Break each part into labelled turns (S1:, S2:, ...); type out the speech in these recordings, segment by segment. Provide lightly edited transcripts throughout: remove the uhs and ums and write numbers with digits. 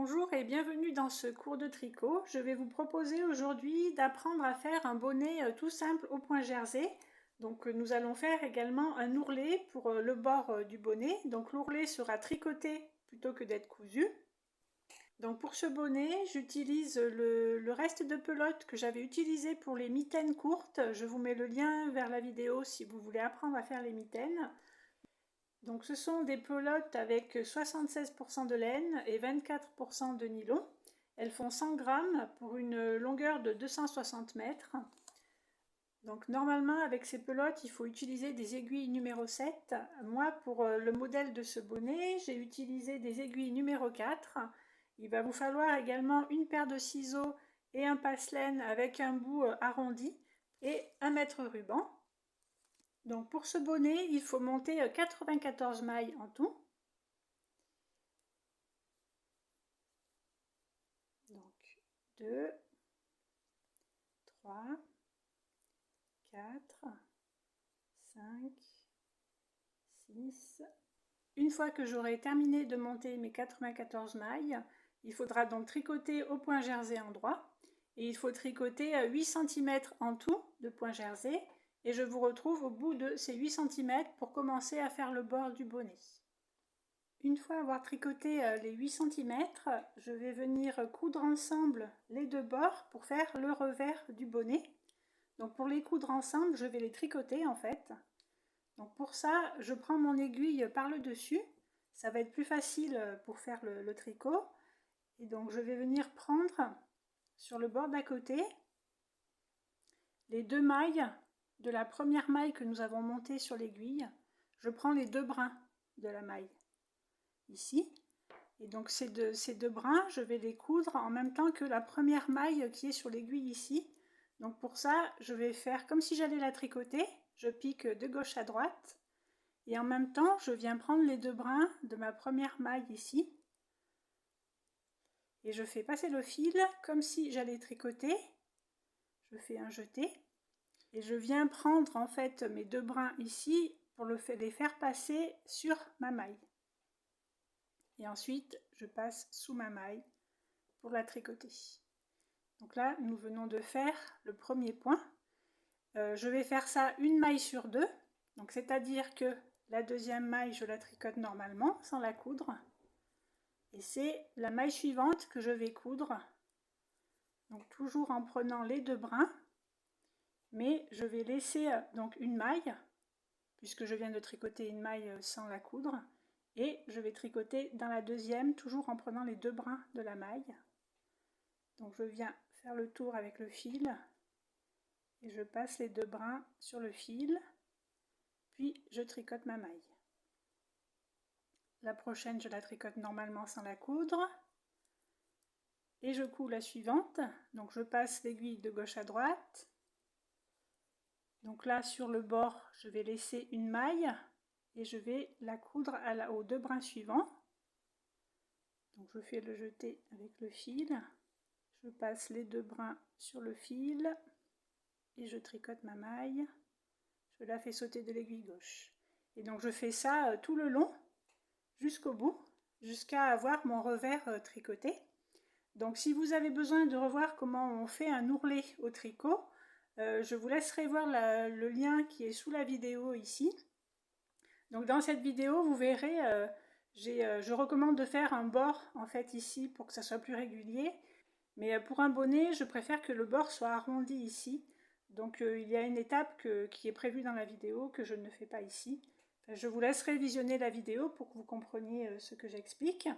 S1: Bonjour et bienvenue dans ce cours de tricot. Je vais vous proposer aujourd'hui d'apprendre à faire un bonnet tout simple au point jersey. Donc nous allons faire également un ourlet pour le bord du bonnet. Donc l'ourlet sera tricoté plutôt que d'être cousu. Donc pour ce bonnet, j'utilise le reste de pelote que j'avais utilisé pour les mitaines courtes. Je vous mets le lien vers la vidéo si vous voulez apprendre à faire les mitaines. Donc ce sont des pelotes avec 76% de laine et 24% de nylon. Elles font 100 grammes pour une longueur de 260 mètres. Donc normalement avec ces pelotes il faut utiliser des aiguilles numéro 7. Moi pour le modèle de ce bonnet j'ai utilisé des aiguilles numéro 4. Il va vous falloir également une paire de ciseaux et un passe-laine avec un bout arrondi et un mètre ruban. Donc pour ce bonnet, il faut monter 94 mailles en tout. Donc 2, 3, 4, 5, 6. Une fois que j'aurai terminé de monter mes 94 mailles, il faudra donc tricoter au point jersey endroit. Et il faut tricoter 8 cm en tout de point jersey. Et je vous retrouve au bout de ces 8 cm pour commencer à faire le bord du bonnet. Une fois avoir tricoté les 8 cm, je vais venir coudre ensemble les deux bords pour faire le revers du bonnet. Donc pour les coudre ensemble, je vais les tricoter en fait. Donc pour ça, je prends mon aiguille par le dessus. Ça va être plus facile pour faire le tricot. Et donc je vais venir prendre sur le bord d'à côté les deux mailles de la première maille que nous avons montée sur l'aiguille. Je prends les deux brins de la maille ici, et donc ces deux brins je vais les coudre en même temps que la première maille qui est sur l'aiguille ici. Donc pour ça je vais faire comme si j'allais la tricoter, je pique de gauche à droite et en même temps je viens prendre les deux brins de ma première maille ici et je fais passer le fil comme si j'allais tricoter. Je fais un jeté et je viens prendre en fait mes deux brins ici pour les faire passer sur ma maille. Et ensuite, je passe sous ma maille pour la tricoter. Donc là, nous venons de faire le premier point. Je vais faire ça une maille sur deux. Donc c'est-à-dire que la deuxième maille, je la tricote normalement, sans la coudre. Et c'est la maille suivante que je vais coudre. Donc toujours en prenant les deux brins. Mais je vais laisser donc une maille, puisque je viens de tricoter une maille sans la coudre. Et je vais tricoter dans la deuxième, toujours en prenant les deux brins de la maille. Donc je viens faire le tour avec le fil et je passe les deux brins sur le fil, puis je tricote ma maille. La prochaine, je la tricote normalement sans la coudre. Et je couds la suivante, donc je passe l'aiguille de gauche à droite. Donc là, sur le bord, je vais laisser une maille et je vais la coudre aux deux brins suivants. Donc je fais le jeté avec le fil, je passe les deux brins sur le fil et je tricote ma maille, je la fais sauter de l'aiguille gauche. Et donc je fais ça tout le long, jusqu'au bout, jusqu'à avoir mon revers tricoté. Donc si vous avez besoin de revoir comment on fait un ourlet au tricot, je vous laisserai voir le lien qui est sous la vidéo ici. Donc dans cette vidéo, vous verrez, je recommande de faire un bord en fait ici pour que ça soit plus régulier. Mais pour un bonnet, je préfère que le bord soit arrondi ici. Donc il y a une étape qui est prévue dans la vidéo que je ne fais pas ici. Je vous laisserai visionner la vidéo pour que vous compreniez ce que j'explique.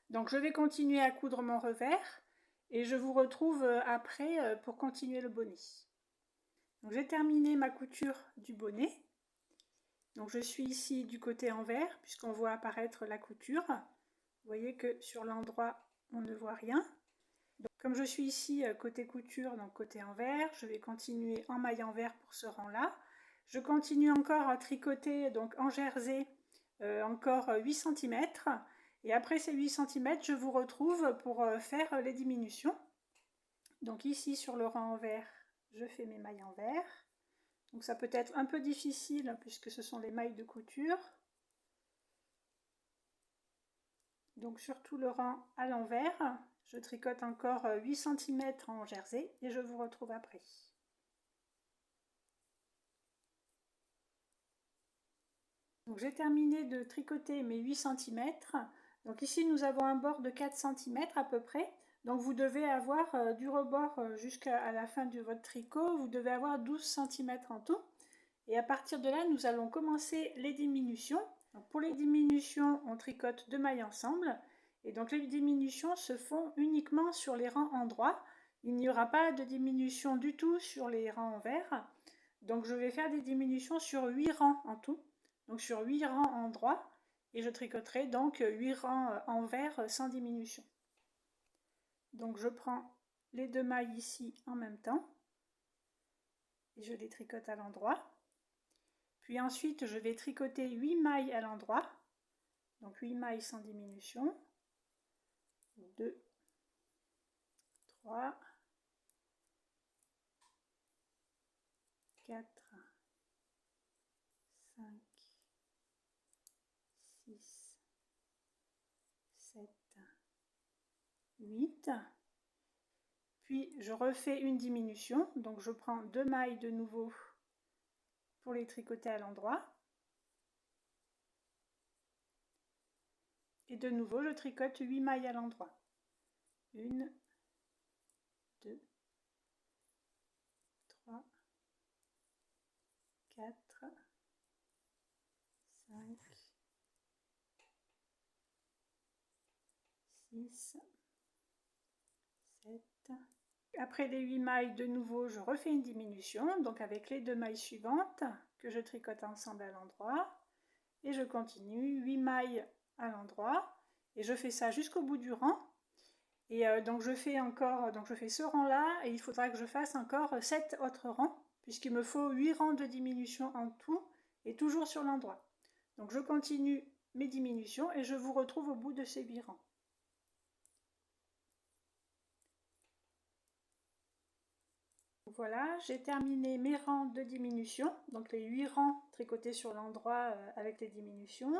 S1: Donc je vais continuer à coudre mon revers et je vous retrouve après pour continuer le bonnet. Donc j'ai terminé ma couture du bonnet. Donc je suis ici du côté envers puisqu'on voit apparaître la couture. Vous voyez que sur l'endroit on ne voit rien. Donc, comme je suis ici côté couture, donc côté envers, je vais continuer en maille envers pour ce rang-là. Je continue encore à tricoter donc en jersey encore 8 cm. Et après ces 8 cm, je vous retrouve pour faire les diminutions. Donc ici sur le rang envers, je fais mes mailles envers. Donc ça peut être un peu difficile puisque ce sont les mailles de couture. Donc sur tout le rang à l'envers, je tricote encore 8 cm en jersey et je vous retrouve après. Donc j'ai terminé de tricoter mes 8 cm. Donc ici nous avons un bord de 4 cm à peu près. Donc vous devez avoir du rebord jusqu'à la fin de votre tricot, vous devez avoir 12 cm en tout. Et à partir de là, nous allons commencer les diminutions. Donc pour les diminutions, on tricote 2 mailles ensemble. Et donc les diminutions se font uniquement sur les rangs endroits. Il n'y aura pas de diminution du tout sur les rangs envers. Donc je vais faire des diminutions sur 8 rangs en tout. Donc sur 8 rangs endroits. Et je tricoterai donc 8 rangs envers sans diminution. Donc je prends les 2 mailles ici en même temps. Et je les tricote à l'endroit. Puis ensuite, je vais tricoter 8 mailles à l'endroit. Donc 8 mailles sans diminution. 2, 3, 4, 5, 6, 7, 8. Puis je refais une diminution. Donc je prends 2 mailles de nouveau pour les tricoter à l'endroit. Et de nouveau, je tricote 8 mailles à l'endroit. 1, 2, 3, 4, 5, 6, 7. Après les 8 mailles, de nouveau, je refais une diminution, donc avec les 2 mailles suivantes que je tricote ensemble à l'endroit. Et je continue, 8 mailles à l'endroit. Et je fais ça jusqu'au bout du rang. Et donc je fais ce rang-là, et il faudra que je fasse encore 7 autres rangs, puisqu'il me faut 8 rangs de diminution en tout, et toujours sur l'endroit. Donc je continue mes diminutions, et je vous retrouve au bout de ces 8 rangs. Voilà, j'ai terminé mes rangs de diminution, donc les 8 rangs tricotés sur l'endroit avec les diminutions.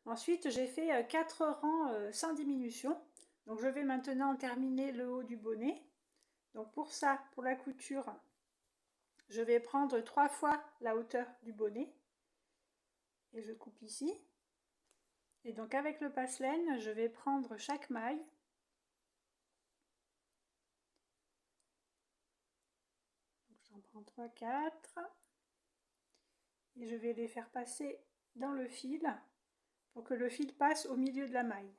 S1: Ensuite, j'ai fait 4 rangs sans diminution. Donc je vais maintenant terminer le haut du bonnet. Donc pour ça, pour la couture, je vais prendre 3 fois la hauteur du bonnet. Et je coupe ici. Et donc avec le passe-laine, je vais prendre chaque maille. J'en prends 3, 4. Et je vais les faire passer dans le fil pour que le fil passe au milieu de la maille.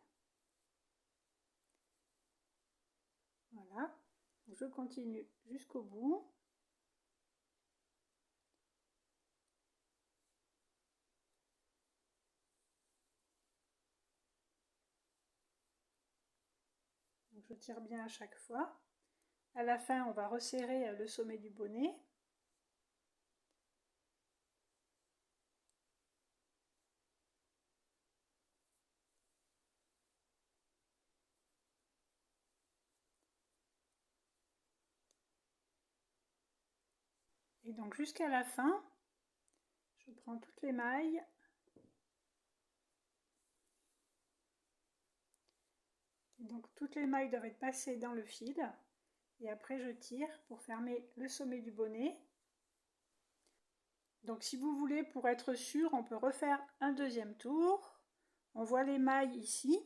S1: Voilà. Je continue jusqu'au bout. Donc je tire bien à chaque fois. À la fin, on va resserrer le sommet du bonnet. Et donc jusqu'à la fin, je prends toutes les mailles. Et donc toutes les mailles doivent être passées dans le fil. Et après je tire pour fermer le sommet du bonnet. Donc si vous voulez, pour être sûr, on peut refaire un deuxième tour. On voit les mailles ici.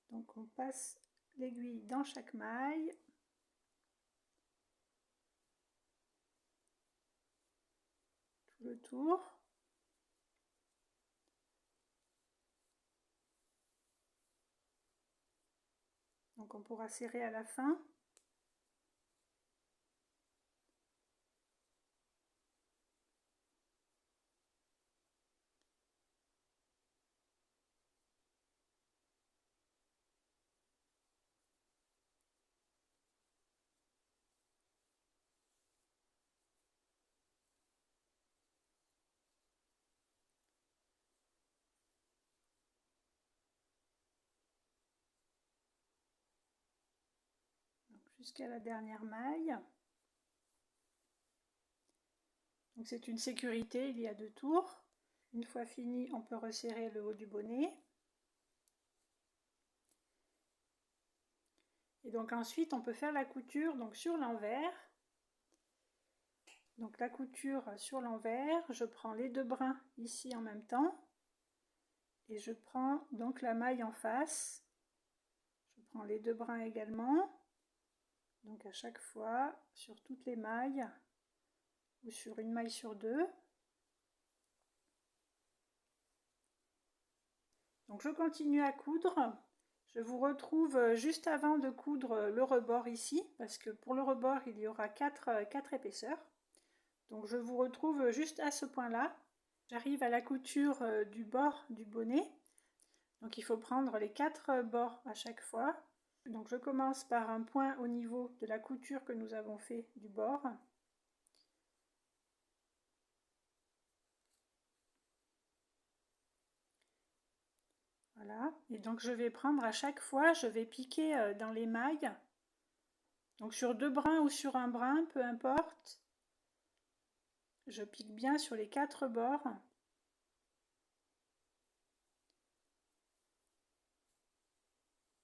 S1: Donc on passe l'aiguille dans chaque maille. Tout le tour. Donc on pourra serrer à la fin. Jusqu'à la dernière maille. Donc c'est une sécurité, il y a 2 tours. Une fois fini, on peut resserrer le haut du bonnet. Et donc ensuite on peut faire la couture donc sur l'envers. Donc la couture sur l'envers, je prends les deux brins ici en même temps et je prends donc la maille en face. Je prends les deux brins également, donc à chaque fois sur toutes les mailles ou sur une maille sur deux. Donc je continue à coudre. Je vous retrouve juste avant de coudre le rebord ici, parce que pour le rebord il y aura 4 épaisseurs. Donc je vous retrouve juste à ce point-là. J'arrive à la couture du bord du bonnet. Donc il faut prendre les 4 bords à chaque fois. Donc je commence par un point au niveau de la couture que nous avons fait du bord. Voilà, et donc je vais prendre à chaque fois, je vais piquer dans les mailles. Donc sur 2 brins ou sur un brin, peu importe. Je pique bien sur les 4 bords.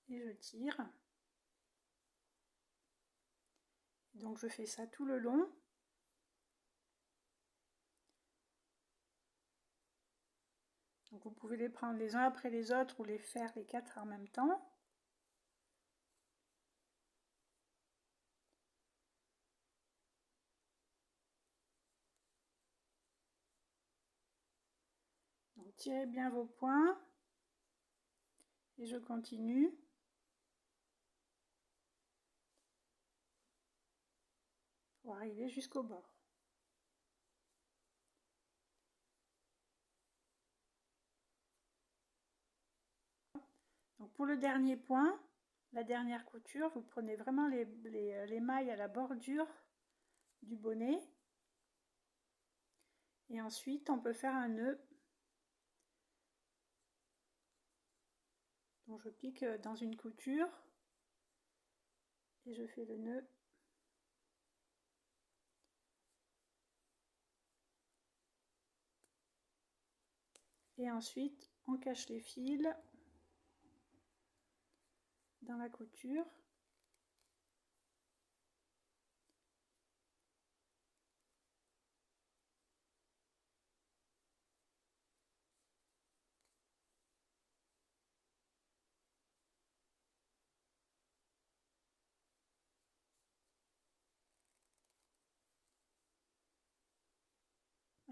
S1: Et je tire. Donc je fais ça tout le long. Donc vous pouvez les prendre les uns après les autres ou les faire les 4 en même temps. Donc tirez bien vos points. Et je continue. Pour arriver jusqu'au bord. Donc pour le dernier point, la dernière couture, vous prenez vraiment les mailles à la bordure du bonnet. Et ensuite, on peut faire un nœud. Donc je pique dans une couture et je fais le nœud. Et ensuite, on cache les fils dans la couture.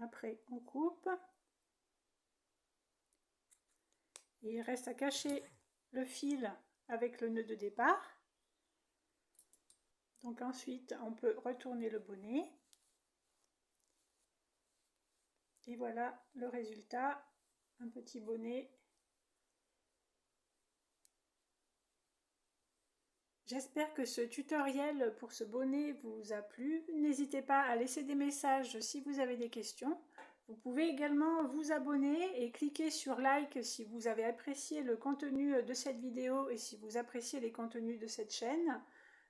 S1: Après, on coupe. Et il reste à cacher le fil avec le nœud de départ. Donc ensuite, on peut retourner le bonnet. Et voilà le résultat, un petit bonnet. J'espère que ce tutoriel pour ce bonnet vous a plu. N'hésitez pas à laisser des messages si vous avez des questions. Vous pouvez également vous abonner et cliquer sur like si vous avez apprécié le contenu de cette vidéo et si vous appréciez les contenus de cette chaîne.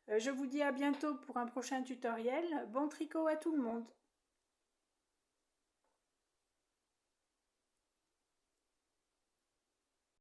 S1: Je vous dis à bientôt pour un prochain tutoriel. Bon tricot à tout le monde!